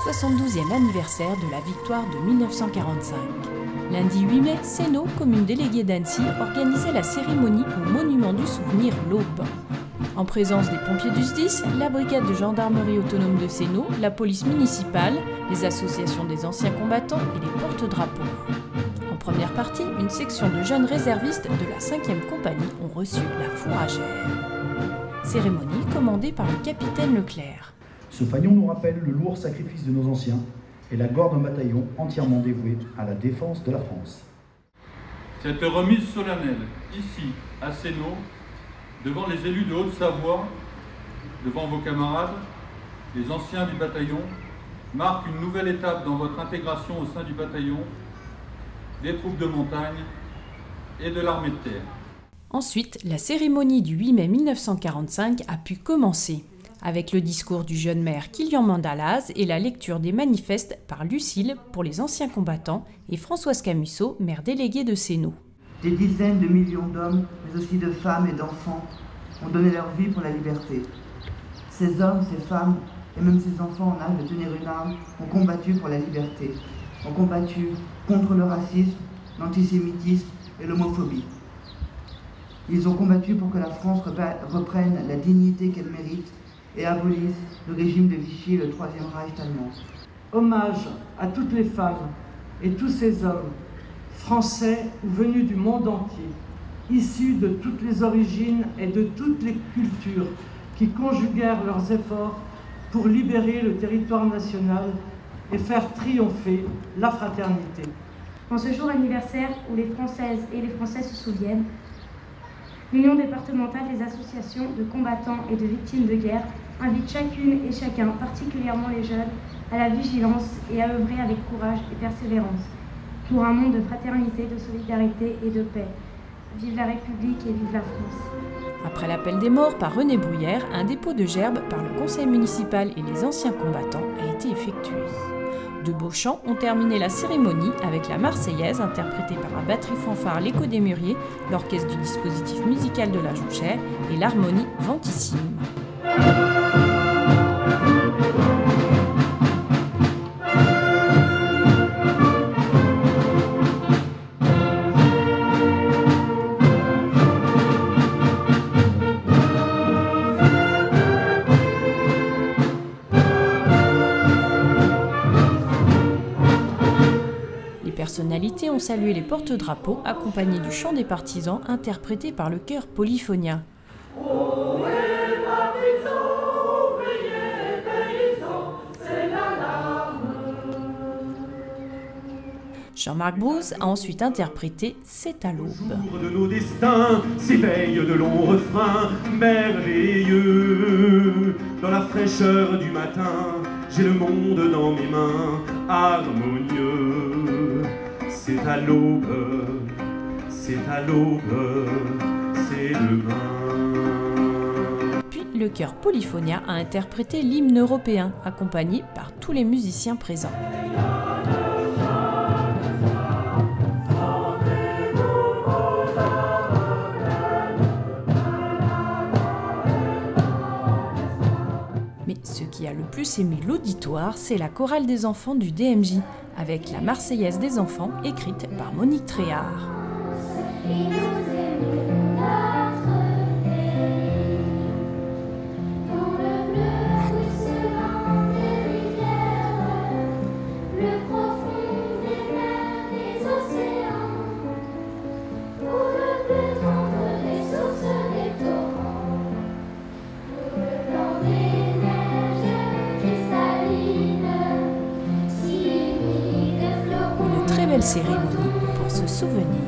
72e anniversaire de la victoire de 1945. Lundi 8 mai, Sénaux, commune déléguée d'Annecy, organisait la cérémonie au monument du souvenir l'Aube. En présence des pompiers du SDIS, la brigade de gendarmerie autonome de Sénaux, la police municipale, les associations des anciens combattants et les porte-drapeaux. En première partie, une section de jeunes réservistes de la 5e compagnie ont reçu la fourragère. Cérémonie commandée par le capitaine Leclerc. Ce fanion nous rappelle le lourd sacrifice de nos anciens et la gloire d'un bataillon entièrement dévoué à la défense de la France. Cette remise solennelle, ici, à Sénaux, devant les élus de Haute-Savoie, devant vos camarades, les anciens du bataillon, marque une nouvelle étape dans votre intégration au sein du bataillon, des troupes de montagne et de l'armée de terre. Ensuite, la cérémonie du 8 mai 1945 a pu commencer, avec le discours du jeune maire Kilian Mandalaz et la lecture des manifestes par Lucille pour les anciens combattants et Françoise Camusso, maire déléguée de Sénaux. Des dizaines de millions d'hommes, mais aussi de femmes et d'enfants, ont donné leur vie pour la liberté. Ces hommes, ces femmes et même ces enfants en âge de tenir une arme ont combattu pour la liberté, ont combattu contre le racisme, l'antisémitisme et l'homophobie. Ils ont combattu pour que la France reprenne la dignité qu'elle mérite et abolisse le régime de Vichy et le Troisième Reich allemand. Hommage à toutes les femmes et tous ces hommes, français ou venus du monde entier, issus de toutes les origines et de toutes les cultures, qui conjuguèrent leurs efforts pour libérer le territoire national et faire triompher la fraternité. En ce jour anniversaire où les Françaises et les Français se souviennent, l'Union départementale des associations de combattants et de victimes de guerre invite chacune et chacun, particulièrement les jeunes, à la vigilance et à œuvrer avec courage et persévérance pour un monde de fraternité, de solidarité et de paix. Vive la République et vive la France. Après l'appel des morts par René Bruyère, un dépôt de gerbes par le conseil municipal et les anciens combattants a été effectué. De beaux chants ont terminé la cérémonie avec la Marseillaise interprétée par la batterie fanfare L'Écho des Mûriers, l'orchestre du dispositif musical de la Jonchère et l'harmonie Ventissime. Les personnalités ont salué les porte-drapeaux accompagnés du chant des partisans interprété par le chœur Polyphonia. Jean-Marc Brousse a ensuite interprété « C'est à l'aube ». De nos destins s'éveillent de longs refrains merveilleux. Dans la fraîcheur du matin, j'ai le monde dans mes mains, harmonieux. C'est à l'aube, c'est à l'aube, c'est demain. Puis le chœur Polyphonia a interprété l'hymne européen, accompagné par tous les musiciens présents. Mais ce qui a le plus ému l'auditoire, c'est la chorale des enfants du DMJ, avec la Marseillaise des enfants, écrite par Monique Tréhard. Belle cérémonie pour se souvenir.